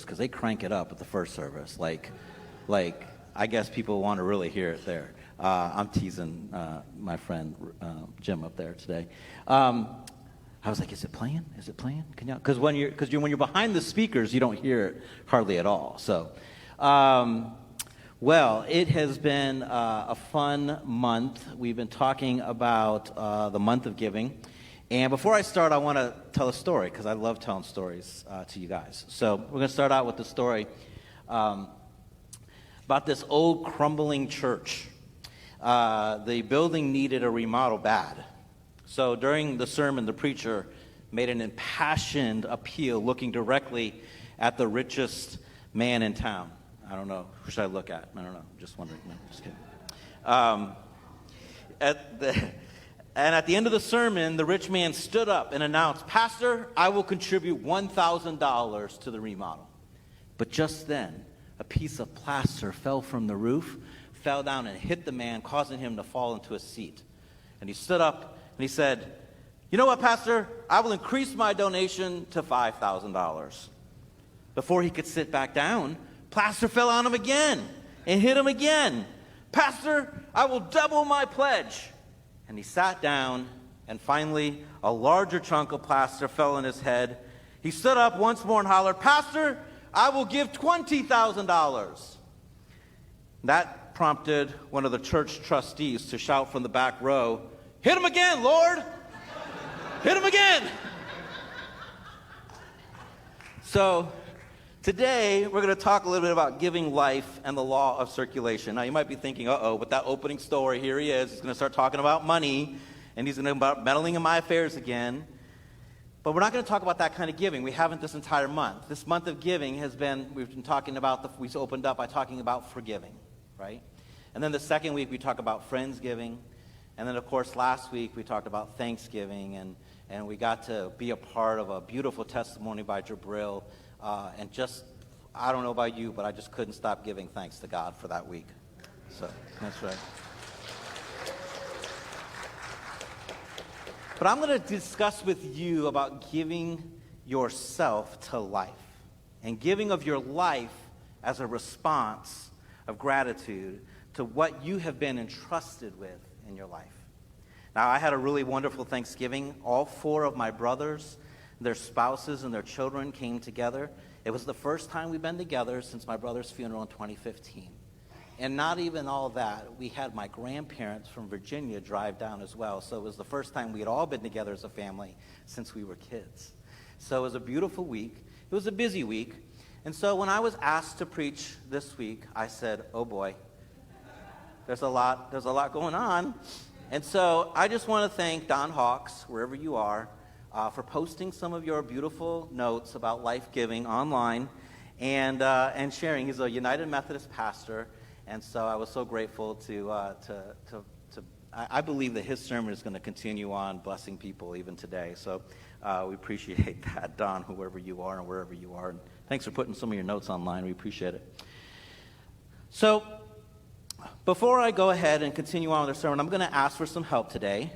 because they crank it up at the first service. Like I guess people want to really hear it there. I'm teasing my friend Jim up there today. I was like, is it playing? Is it playing? Can you? Because when you're behind the speakers, you don't hear it hardly at all. So, well, it has been a fun month. We've been talking about the month of giving. And before I start, I want to tell a story, because I love telling stories to you guys. So we're going to start out with the story about this old crumbling church. The building needed a remodel bad. So during the sermon, the preacher made an impassioned appeal looking directly at the richest man in town. I don't know. Who should I look at? I don't know. I'm just wondering. No, just kidding. And at the end of the sermon, the rich man stood up and announced, "Pastor, I will contribute $1,000 to the remodel." But just then, a piece of plaster fell from the roof, fell down and hit the man, causing him to fall into a seat. And he stood up and he said, "You know what, Pastor? I will increase my donation to $5,000. Before he could sit back down, plaster fell on him again and hit him again. "Pastor, I will double my pledge." And he sat down, and finally, a larger chunk of plaster fell on his head. He stood up once more and hollered, "Pastor, I will give $20,000. That prompted one of the church trustees to shout from the back row, "Hit him again, Lord! Hit him again!" So today, we're going to talk a little bit about giving life and the law of circulation. Now, you might be thinking, with that opening story, here he is. He's going to start talking about money, and he's going to about meddling in my affairs again. But we're not going to talk about that kind of giving. We haven't this entire month. This month of giving we've been talking about, we opened up by talking about forgiving, right? And then the second week, we talk about friendsgiving. And then, of course, last week, we talked about Thanksgiving, and we got to be a part of a beautiful testimony by Jabril. And just, I don't know about you, but I just couldn't stop giving thanks to God for that week. So, that's right. But I'm going to discuss with you about giving yourself to life, and giving of your life as a response of gratitude to what you have been entrusted with in your life. Now, I had a really wonderful Thanksgiving. All 4 of my brothers, their spouses, and their children came together. It was the first time we've been together since my brother's funeral in 2015. And not even all that, we had my grandparents from Virginia drive down as well. So it was the first time we had all been together as a family since we were kids. So it was a beautiful week. It was a busy week. And so when I was asked to preach this week, I said, oh boy, there's a lot going on. And so I just want to thank Don Hawks, wherever you are, for posting some of your beautiful notes about life giving online and sharing. He's a United Methodist pastor, and so I was so grateful to I believe that his sermon is going to continue on blessing people even today. So we appreciate that, Don, whoever you are and wherever you are. And thanks for putting some of your notes online. We appreciate it. So before I go ahead and continue on with the sermon, I'm going to ask for some help today.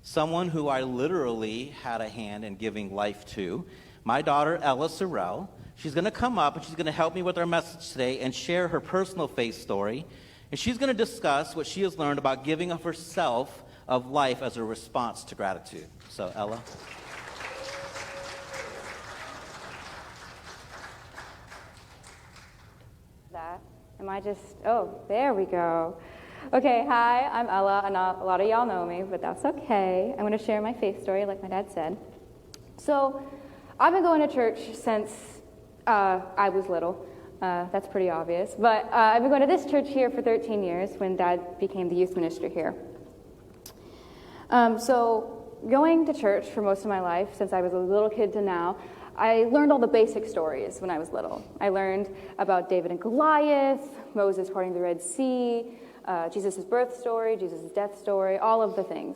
Someone who I literally had a hand in giving life to, my daughter, Ella Sorrell. She's going to come up, and she's going to help me with our message today and share her personal faith story. And she's going to discuss what she has learned about giving of herself, of life, as a response to gratitude. So, Ella. There we go. Okay, hi, I'm Ella, and a lot of y'all know me, but that's okay. I'm going to share my faith story, like my dad said. So, I've been going to church since I was little. That's pretty obvious. But I've been going to this church here for 13 years when Dad became the youth minister here. So, going to church for most of my life, since I was a little kid to now, I learned all the basic stories when I was little. I learned about David and Goliath, Moses parting the Red Sea, Jesus' birth story, Jesus' death story, all of the things.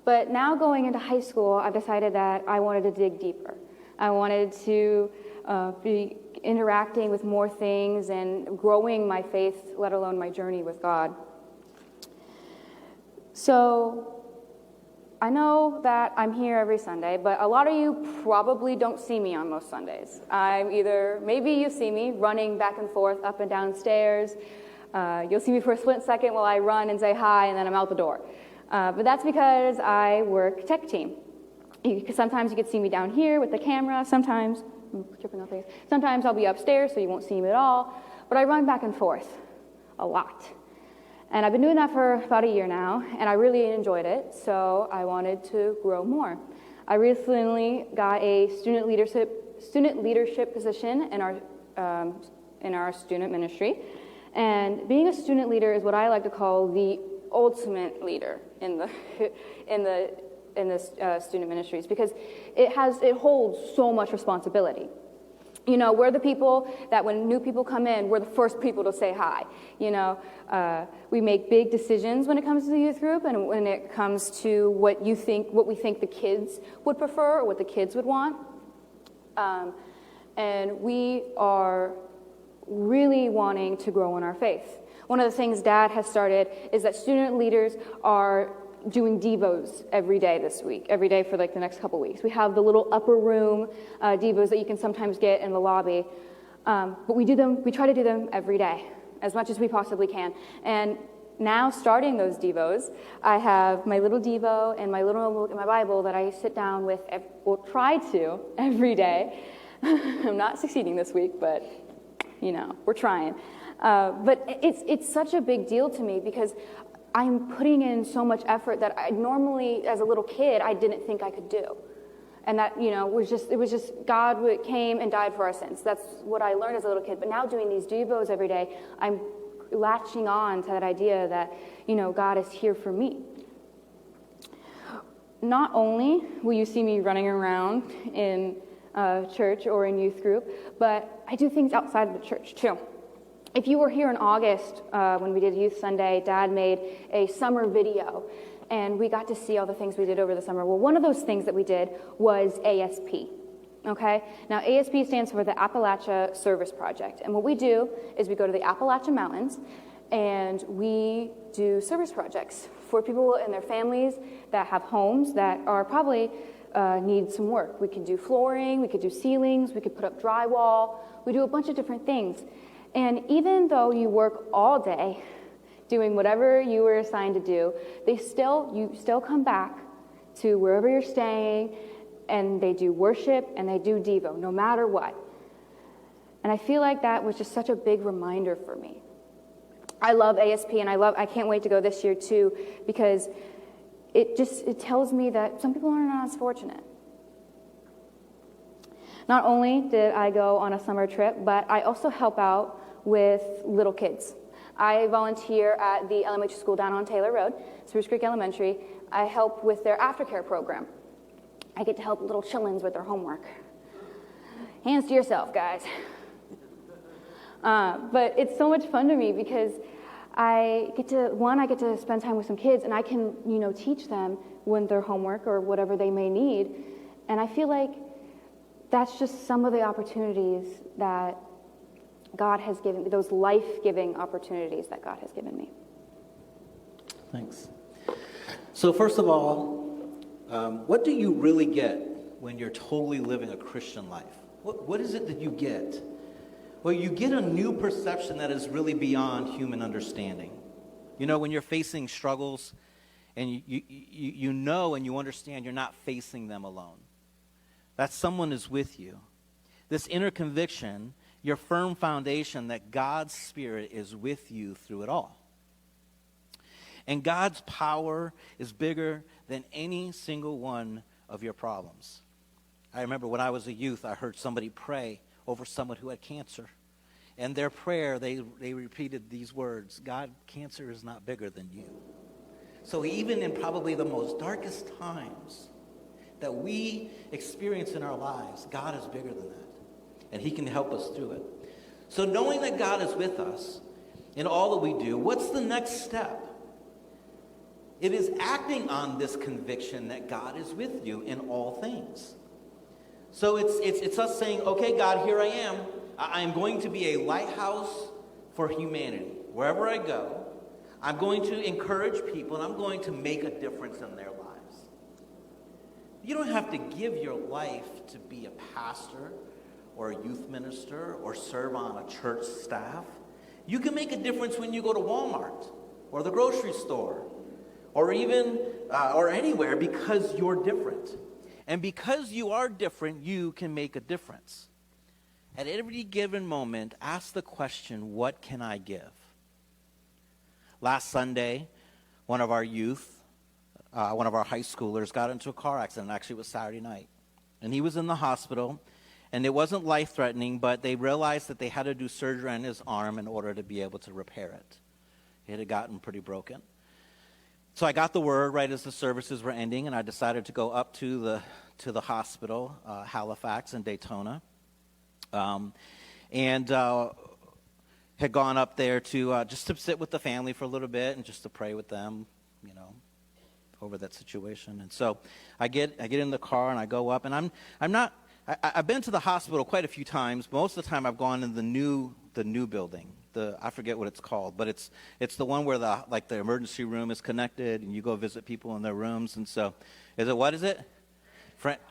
But now going into high school, I've decided that I wanted to dig deeper. I wanted to be interacting with more things and growing my faith, let alone my journey with God. So I know that I'm here every Sunday, but a lot of you probably don't see me on most Sundays. Maybe you see me running back and forth up and down stairs. You'll see me for a split second while I run and say hi, and then I'm out the door. But that's because I work tech team. Sometimes you can see me down here with the camera. Sometimes I'll be upstairs, so you won't see me at all. But I run back and forth a lot. And I've been doing that for about a year now, and I really enjoyed it, so I wanted to grow more. I recently got a student leadership position in our student ministry, and being a student leader is what I like to call the ultimate leader in the student ministries, because it holds so much responsibility. You know, we're the people that when new people come in, we're the first people to say hi. You know, we make big decisions when it comes to the youth group, and when it comes to what we think the kids would prefer or what the kids would want. And we are really wanting to grow in our faith. One of the things Dad has started is that student leaders are doing devos every day for like the next couple weeks. We have the little upper room devos that you can sometimes get in the lobby, but we try to do them every day, as much as we possibly can. And now, starting those devos, I have my little devo and my Bible that I sit down with, try to, every day. I'm not succeeding this week, but, you know, we're trying. But it's such a big deal to me, because I'm putting in so much effort that I normally, as a little kid, I didn't think I could do. And that, you know, it was just God came and died for our sins. That's what I learned as a little kid. But now doing these devos every day, I'm latching on to that idea that, you know, God is here for me. Not only will you see me running around in church or in youth group, but I do things outside of the church too. If you were here in August when we did Youth Sunday, Dad made a summer video, and we got to see all the things we did over the summer. Well, one of those things that we did was ASP, okay? Now, ASP stands for the Appalachia Service Project, and what we do is we go to the Appalachian Mountains, and we do service projects for people and their families that have homes that are probably need some work. We could do flooring, we could do ceilings, we could put up drywall. We do a bunch of different things. And even though you work all day doing whatever you were assigned to do, you still come back to wherever you're staying, and they do worship and they do devo, no matter what. And I feel like that was just such a big reminder for me. I love ASP, and I can't wait to go this year too, because it tells me that some people are not as fortunate. Not only did I go on a summer trip, but I also help out with little kids. I volunteer at the elementary school down on Taylor Road, Spruce Creek Elementary. I help with their aftercare program. I get to help little chillins with their homework. Hands to yourself, guys. But it's so much fun to me, because I get to spend time with some kids, and I can, you know, teach them when their homework or whatever they may need. And I feel like that's just some of the opportunities that God has given me, those life-giving opportunities that God has given me. Thanks. So first of all, what do you really get when you're totally living a Christian life? What is it that you get? Well, you get a new perception that is really beyond human understanding. You know, when you're facing struggles, and you know and you understand you're not facing them alone, that someone is with you. This inner conviction, your firm foundation that God's Spirit is with you through it all. And God's power is bigger than any single one of your problems. I remember when I was a youth, I heard somebody pray over someone who had cancer. And their prayer, they repeated these words: God, cancer is not bigger than you. So even in probably the most darkest times that we experience in our lives, God is bigger than that. And he can help us through it. So knowing that God is with us in all that we do, what's the next step? It is acting on this conviction that God is with you in all things. So it's us saying, okay, God, here I am. I am going to be a lighthouse for humanity. Wherever I go, I'm going to encourage people, and I'm going to make a difference in their lives. You don't have to give your life to be a pastor or a youth minister or serve on a church staff. You can make a difference when you go to Walmart or the grocery store or even or anywhere because you're different. And because you are different, you can make a difference. At every given moment, ask the question, what can I give? Last Sunday, one of our youth, one of our high schoolers got into a car accident. Actually, it was Saturday night. And he was in the hospital, and it wasn't life-threatening, but they realized that they had to do surgery on his arm in order to be able to repair it. It had gotten pretty broken. So I got the word right as the services were ending, and I decided to go up to the hospital, Halifax and Daytona, and had gone up there to just to sit with the family for a little bit and just to pray with them, over that situation. And so I get in the car and I go up, and I've been to the hospital quite a few times. Most of the time I've gone in the new building. I forget what it's called, but it's the one where the emergency room is connected and you go visit people in their rooms. And so what is it?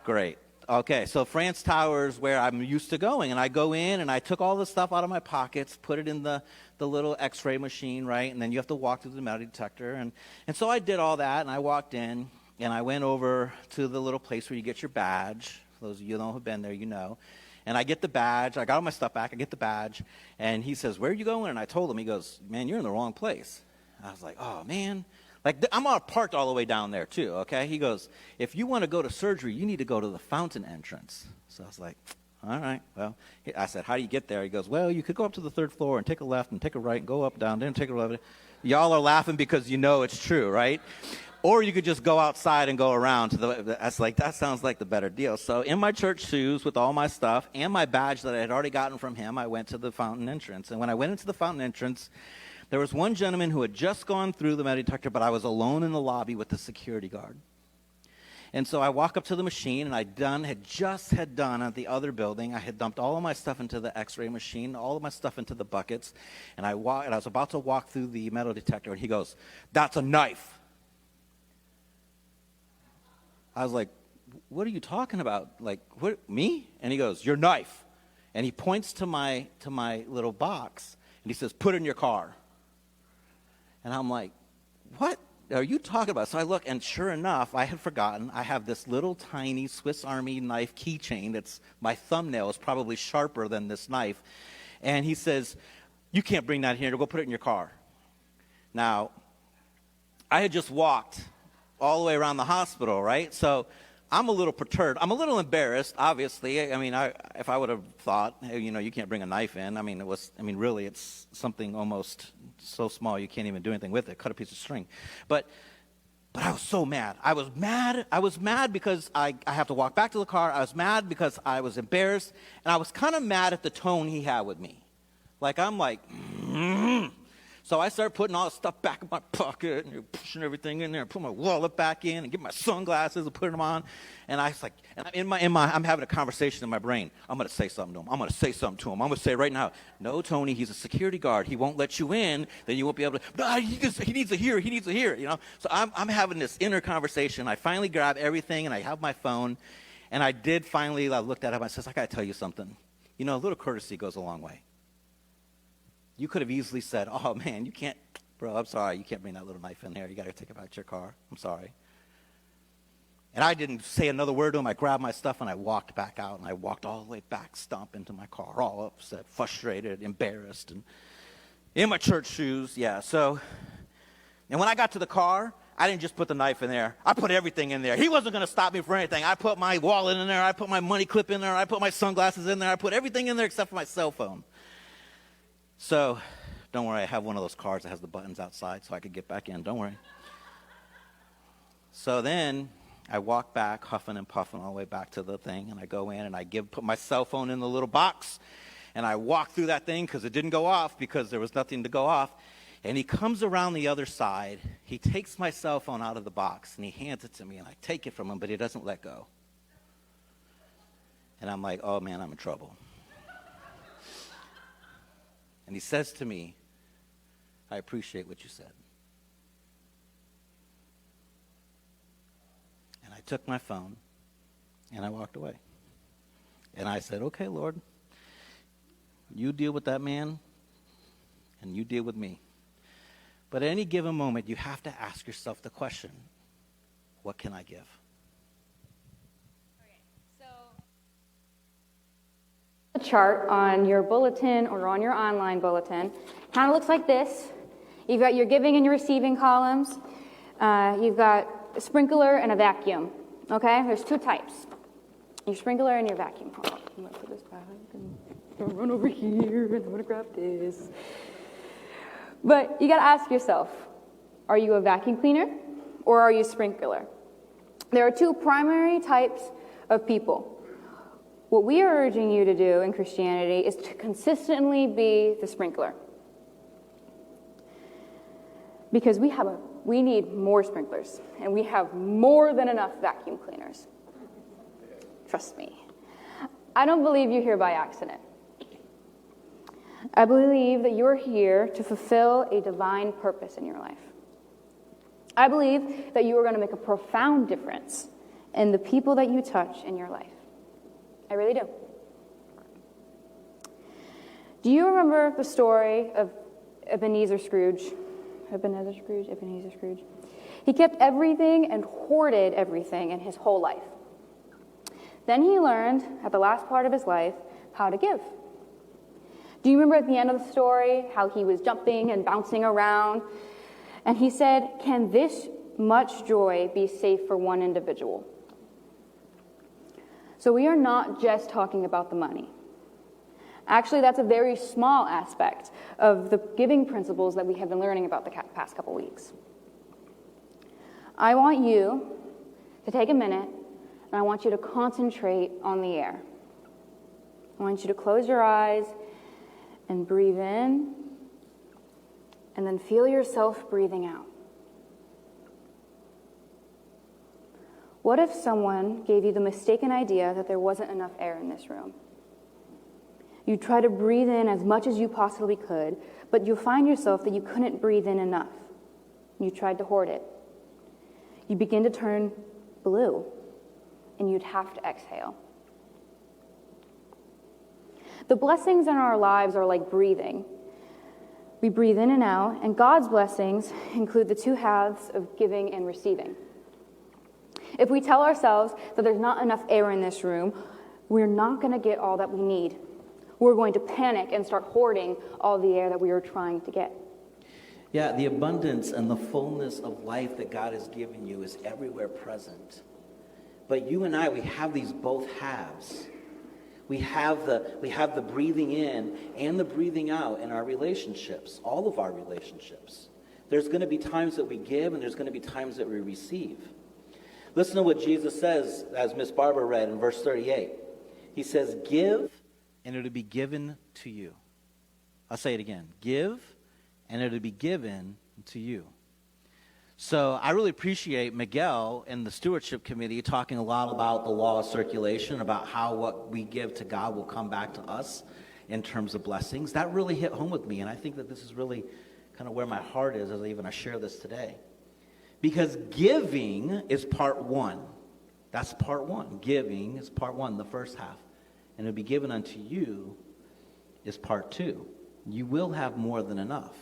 Great. Okay, so France Tower is where I'm used to going, and I go in, and I took all the stuff out of my pockets, put it in the little x-ray machine, right, and then you have to walk through the metal detector, and so I did all that, and I walked in, and I went over to the little place where you get your badge. Those of you who have been there, you know, and I get the badge. I got all my stuff back. I get the badge, and he says, "Where are you going?" And I told him. He goes, "Man, you're in the wrong place." I was like, "Oh, man." I'm parked all the way down there, too, okay? He goes, "If you want to go to surgery, you need to go to the fountain entrance." So I was like, all right, well. I said, "How do you get there?" He goes, "Well, you could go up to the third floor and take a left and take a right and go up, down, then take a left." Y'all are laughing because you know it's true, right? Or you could just go outside and go around. That sounds like the better deal. So in my church shoes with all my stuff and my badge that I had already gotten from him, I went to the fountain entrance. And when I went into the fountain entrance, there was one gentleman who had just gone through the metal detector, but I was alone in the lobby with the security guard. And so I walk up to the machine, and had just done at the other building. I had dumped all of my stuff into the x-ray machine, all of my stuff into the buckets, and I was about to walk through the metal detector, and he goes, "That's a knife." I was like, "What are you talking about? Like, what, me?" And he goes, "Your knife." And he points to my little box, and he says, "Put it in your car." And I'm like, "What are you talking about?" So I look, and sure enough, I had forgotten. I have this little tiny Swiss Army knife keychain that's, my thumbnail is probably sharper than this knife. And he says, "You can't bring that here. Go put it in your car." Now, I had just walked all the way around the hospital, right? So I'm a little perturbed. I'm a little embarrassed, obviously. I mean, if I would have thought, hey, you can't bring a knife in. Really, it's something almost so small you can't even do anything with it. Cut a piece of string. But I was so mad. I was mad because I have to walk back to the car. I was mad because I was embarrassed. And I was kind of mad at the tone he had with me. I'm like, So I started putting all the stuff back in my pocket and pushing everything in there and put my wallet back in and get my sunglasses and put them on. And I was like, and I'm having a conversation in my brain. I'm going to say something to him. I'm going to say something to him. I'm going to say right now, "No, Tony, he's a security guard. He won't let you in. Then you won't be able to, no, he needs to hear. He needs to hear, So I'm having this inner conversation. I finally grab everything and I have my phone. And I did finally, I looked at him. I says, "I got to tell you something. A little courtesy goes a long way. You could have easily said, 'Oh, man, you can't, bro, I'm sorry. You can't bring that little knife in there. You got to take it back to your car. I'm sorry.'" And I didn't say another word to him. I grabbed my stuff, and I walked back out, and I walked all the way back, stomp into my car, all upset, frustrated, embarrassed, and in my church shoes. Yeah, and when I got to the car, I didn't just put the knife in there. I put everything in there. He wasn't going to stop me for anything. I put my wallet in there. I put my money clip in there. I put my sunglasses in there. I put everything in there except for my cell phone. So, don't worry, I have one of those cars that has the buttons outside so I could get back in. Don't worry. So then I walk back, huffing and puffing all the way back to the thing, and I go in and I put my cell phone in the little box, and I walk through that thing because it didn't go off because there was nothing to go off. And he comes around the other side. He takes my cell phone out of the box, and he hands it to me, and I take it from him, but he doesn't let go. And I'm like, "Oh, man, I'm in trouble." And he says to me, "I appreciate what you said." And I took my phone, And I walked away. And I said, okay, Lord, you deal with that man, and you deal with me. But at any given moment, you have to ask yourself the question, what can I give? A chart on your bulletin or on your online bulletin kind of looks like this. You've got your giving and your receiving columns. You've got a sprinkler and a vacuum. Okay, there's two types: your sprinkler and your vacuum. Hold on, I'm gonna put this back and run over here, and I'm gonna grab this. But you got to ask yourself: are you a vacuum cleaner or are you a sprinkler? There are two primary types of people. What we are urging you to do in Christianity is to consistently be the sprinkler. Because we need more sprinklers, and we have more than enough vacuum cleaners. Trust me. I don't believe you're here by accident. I believe that you're here to fulfill a divine purpose in your life. I believe that you are going to make a profound difference in the people that you touch in your life. I really do. Do you remember the story of Ebenezer Scrooge? Ebenezer Scrooge. He kept everything and hoarded everything in his whole life. Then he learned, at the last part of his life, how to give. Do you remember at the end of the story how he was jumping and bouncing around? And he said, "Can this much joy be safe for one individual?" So we are not just talking about the money. Actually, that's a very small aspect of the giving principles that we have been learning about the past couple weeks. I want you to take a minute, and I want you to concentrate on the air. I want you to close your eyes and breathe in, and then feel yourself breathing out. What if someone gave you the mistaken idea that there wasn't enough air in this room? You try to breathe in as much as you possibly could, but you find yourself that you couldn't breathe in enough. You tried to hoard it. You begin to turn blue, and you'd have to exhale. The blessings in our lives are like breathing. We breathe in and out, and God's blessings include the two halves of giving and receiving. If we tell ourselves that there's not enough air in this room, we're not going to get all that we need. We're going to panic and start hoarding all the air that we are trying to get. Yeah, the abundance and the fullness of life that God has given you is everywhere present. But you and I, we have these both halves. We have the breathing in and the breathing out in our relationships, all of our relationships. There's going to be times that we give, and there's going to be times that we receive. Listen to what Jesus says, as Miss Barbara read in verse 38. He says, "Give, and it will be given to you." I'll say it again. Give, and it will be given to you. So I really appreciate Miguel and the stewardship committee talking a lot about the law of circulation, about how what we give to God will come back to us in terms of blessings. That really hit home with me, and I think that this is really kind of where my heart is as I share this today. Because giving is part one. That's part one. Giving is part one, the first half. And it'll be given unto you is part two. You will have more than enough.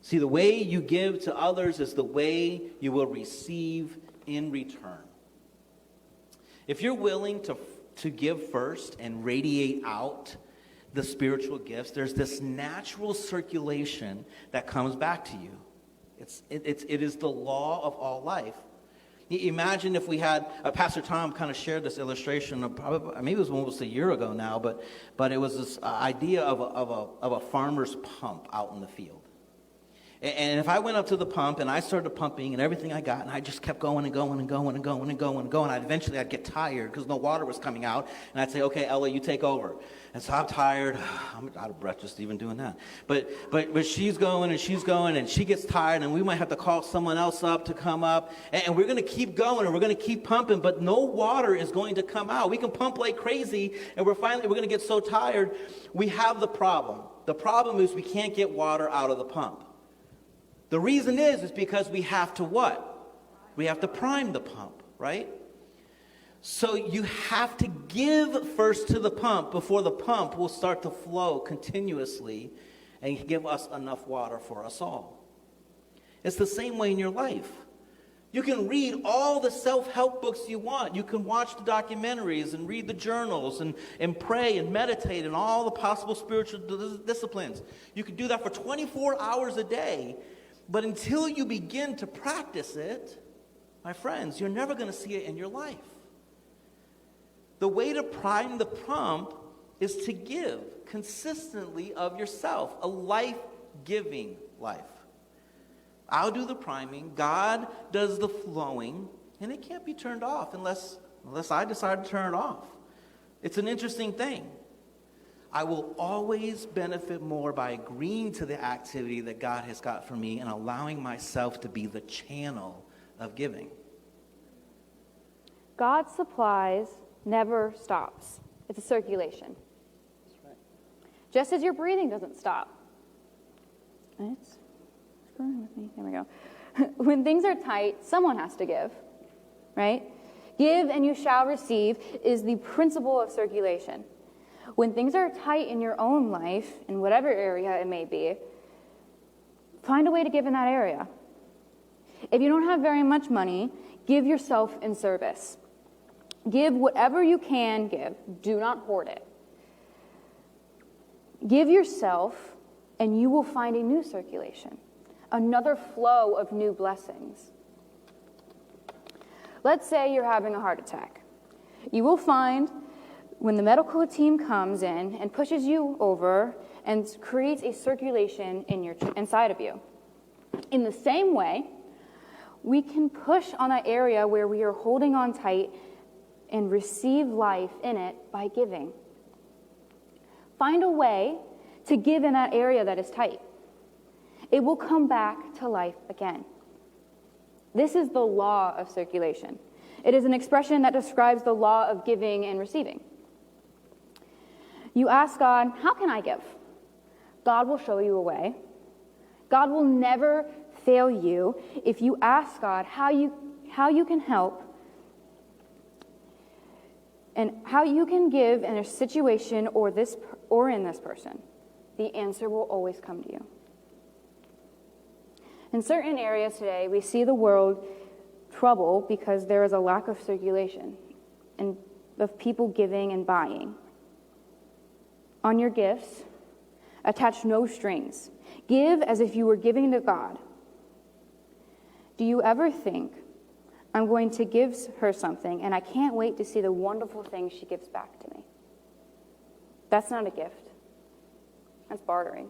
See, the way you give to others is the way you will receive in return. If you're willing to give first and radiate out the spiritual gifts, there's this natural circulation that comes back to you. It is the law of all life. Imagine if we had, Pastor Tom kind of shared this illustration, maybe it was almost a year ago now, but it was this idea of a farmer's pump out in the field. And if I went up to the pump and I started pumping and everything I got, and I just kept going and going and going and going and going and going, eventually I'd get tired because no water was coming out, and I'd say, "Okay, Ella, you take over." And so I'm tired. I'm out of breath just even doing that. But she's going and she's going, and she gets tired, and we might have to call someone else up to come up, and we're going to keep going and we're going to keep pumping, but no water is going to come out. We can pump like crazy, and we're going to get so tired. We have the problem. The problem is we can't get water out of the pump. The reason is because we have to what? We have to prime the pump, right? So you have to give first to the pump before the pump will start to flow continuously and give us enough water for us all. It's the same way in your life. You can read all the self-help books you want. You can watch the documentaries and read the journals and pray and meditate in all the possible spiritual disciplines. You can do that for 24 hours a day. But until you begin to practice it, my friends, you're never going to see it in your life. The way to prime the pump is to give consistently of yourself, a life-giving life. I'll do the priming, God does the flowing, and it can't be turned off unless I decide to turn it off. It's an interesting thing. I will always benefit more by agreeing to the activity that God has got for me and allowing myself to be the channel of giving. God's supplies never stops. It's a circulation. That's right. Just as your breathing doesn't stop. It's screwing with me. There we go. When things are tight, someone has to give, right? Give and you shall receive is the principle of circulation. When things are tight in your own life, in whatever area it may be, find a way to give in that area. If you don't have very much money, give yourself in service. Give whatever you can give. Do not hoard it. Give yourself, and you will find a new circulation, another flow of new blessings. Let's say you're having a heart attack. You will find when the medical team comes in and pushes you over and creates a circulation inside of you. In the same way, we can push on that area where we are holding on tight and receive life in it by giving. Find a way to give in that area that is tight. It will come back to life again. This is the law of circulation. It is an expression that describes the law of giving and receiving. You ask God, how can I give? God will show you a way. God will never fail you if you ask God how you can help and how you can give in a situation or in this person. The answer will always come to you. In certain areas today, we see the world trouble because there is a lack of circulation and of people giving and buying. On your gifts, attach no strings. Give as if you were giving to God. Do you ever think, I'm going to give her something, and I can't wait to see the wonderful things she gives back to me? That's not a gift. That's bartering.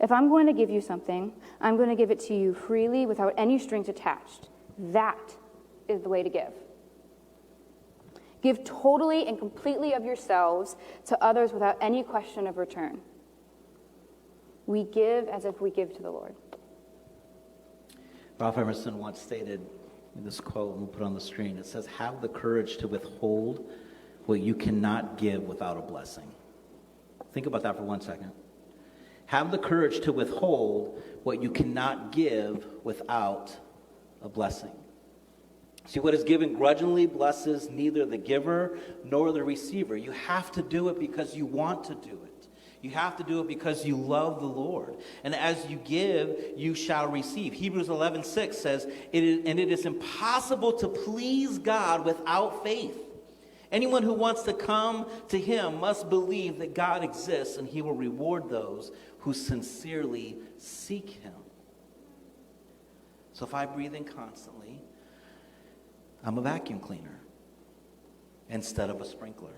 If I'm going to give you something, I'm going to give it to you freely without any strings attached. That is the way to give. Give totally and completely of yourselves to others without any question of return. We give as if we give to the Lord. Ralph Emerson once stated in this quote, and we'll put it on the screen, it says, have the courage to withhold what you cannot give without a blessing. Think about that for 1 second. Have the courage to withhold what you cannot give without a blessing. See, what is given grudgingly blesses neither the giver nor the receiver. You have to do it because you want to do it. You have to do it because you love the Lord. And as you give, you shall receive. Hebrews 11:6 says, it is impossible to please God without faith. Anyone who wants to come to him must believe that God exists and he will reward those who sincerely seek him. So if I breathe in constantly, I'm a vacuum cleaner instead of a sprinkler.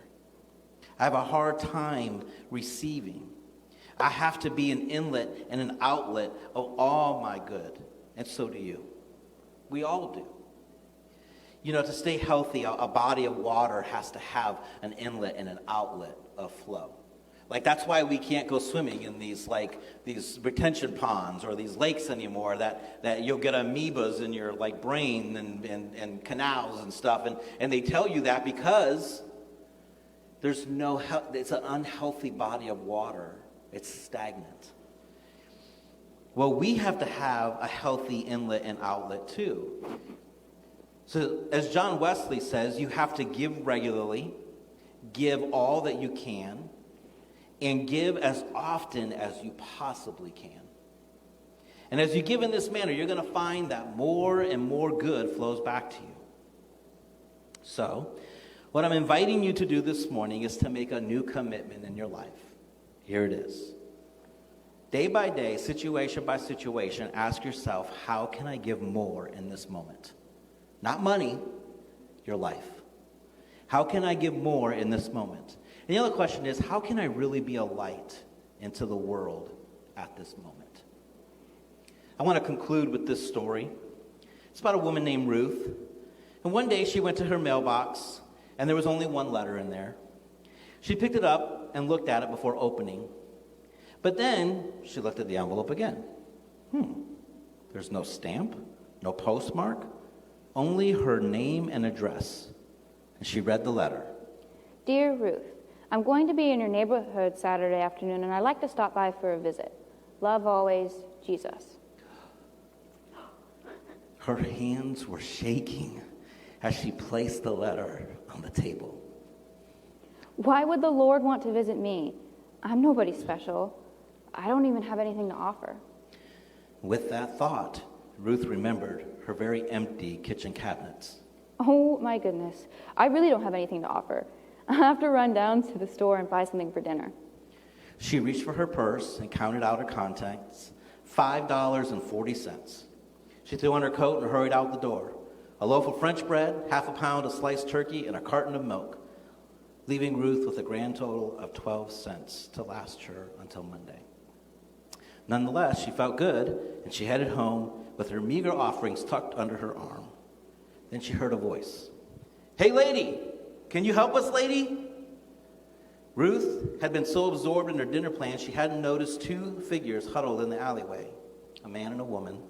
I have a hard time receiving. I have to be an inlet and an outlet of all my good, and so do you. We all do. You know, to stay healthy, a body of water has to have an inlet and an outlet of flow. Like, that's why we can't go swimming in these retention ponds or these lakes anymore, that you'll get amoebas in your brain and canals and stuff. And they tell you that because it's an unhealthy body of water. It's stagnant. Well, we have to have a healthy inlet and outlet too. So, as John Wesley says, you have to give regularly, give all that you can, and give as often as you possibly can. And as you give in this manner, you're going to find that more and more good flows back to you. So, what I'm inviting you to do this morning is to make a new commitment in your life. Here it is. Day by day, situation by situation, ask yourself, how can I give more in this moment? Not money, your life. How can I give more in this moment? And the other question is, how can I really be a light into the world at this moment? I want to conclude with this story. It's about a woman named Ruth. And one day she went to her mailbox, and there was only one letter in there. She picked it up and looked at it before opening. But then she looked at the envelope again. There's no stamp, no postmark, only her name and address. And she read the letter. Dear Ruth, I'm going to be in your neighborhood Saturday afternoon, and I'd like to stop by for a visit. Love always, Jesus. Her hands were shaking as she placed the letter on the table. Why would the Lord want to visit me? I'm nobody special. I don't even have anything to offer. With that thought, Ruth remembered her very empty kitchen cabinets. Oh my goodness, I really don't have anything to offer. I have to run down to the store and buy something for dinner. She reached for her purse and counted out her contents, $5.40. She threw on her coat and hurried out the door. A loaf of French bread, half a pound of sliced turkey, and a carton of milk, leaving Ruth with a grand total of 12 cents to last her until Monday. Nonetheless, she felt good, and she headed home with her meager offerings tucked under her arm. Then she heard a voice. Hey, lady, can you help us, lady? Ruth had been so absorbed in her dinner plans, she hadn't noticed two figures huddled in the alleyway, a man and a woman,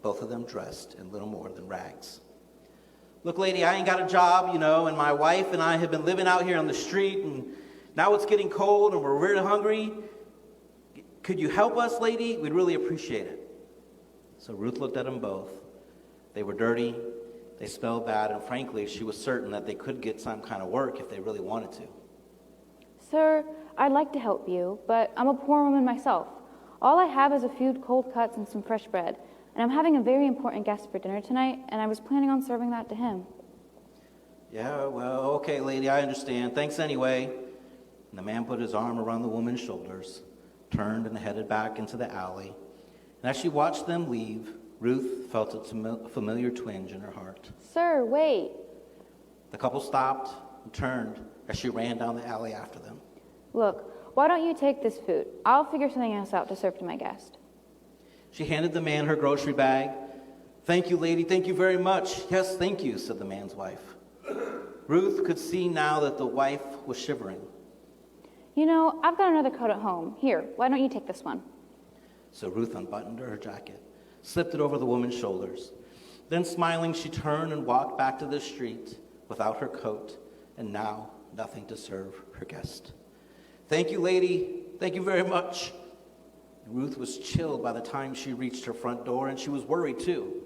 both of them dressed in little more than rags. Look, lady, I ain't got a job, and my wife and I have been living out here on the street, and now it's getting cold and we're really hungry. Could you help us, lady? We'd really appreciate it. So Ruth looked at them both. They were dirty, they smelled bad, and frankly, she was certain that they could get some kind of work if they really wanted to. Sir, I'd like to help you, but I'm a poor woman myself. All I have is a few cold cuts and some fresh bread, and I'm having a very important guest for dinner tonight, and I was planning on serving that to him. Yeah, well, okay, lady, I understand. Thanks anyway. And the man put his arm around the woman's shoulders, turned and headed back into the alley. And as she watched them leave, Ruth felt a familiar twinge in her heart. Sir, wait. The couple stopped and turned as she ran down the alley after them. Look, why don't you take this food? I'll figure something else out to serve to my guest. She handed the man her grocery bag. Thank you, lady. Thank you very much. Yes, thank you, said the man's wife. Ruth could see now that the wife was shivering. I've got another coat at home. Here, why don't you take this one? So Ruth unbuttoned her jacket, slipped it over the woman's shoulders. Then, smiling, she turned and walked back to the street without her coat, and now nothing to serve her guest. Thank you, lady. Thank you very much. Ruth was chilled by the time she reached her front door, and she was worried too.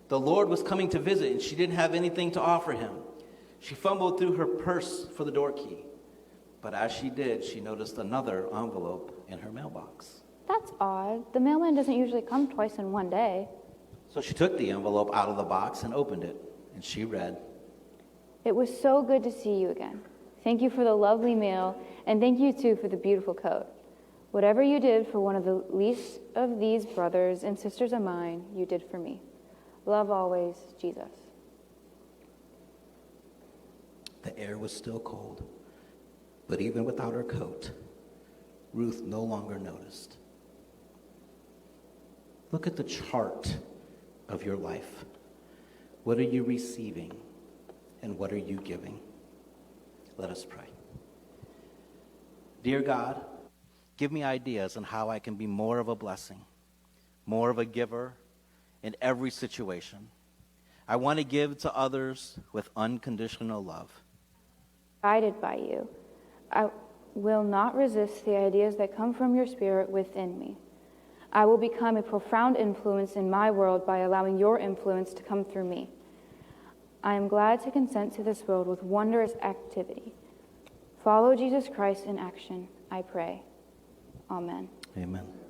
The Lord was coming to visit, and she didn't have anything to offer him. She fumbled through her purse for the door key. But as she did, she noticed another envelope in her mailbox. That's odd. The mailman doesn't usually come twice in one day. So she took the envelope out of the box and opened it, and she read, It was so good to see you again. Thank you for the lovely meal, and thank you too for the beautiful coat. Whatever you did for one of the least of these brothers and sisters of mine, you did for me. Love always, Jesus. The air was still cold, but even without her coat, Ruth no longer noticed. Look at the chart of your life. What are you receiving, and what are you giving? Let us pray. Dear God, give me ideas on how I can be more of a blessing, more of a giver in every situation. I want to give to others with unconditional love. Guided by you, I will not resist the ideas that come from your Spirit within me. I will become a profound influence in my world by allowing your influence to come through me. I am glad to consent to this world with wondrous activity. Follow Jesus Christ in action, I pray. Amen. Amen.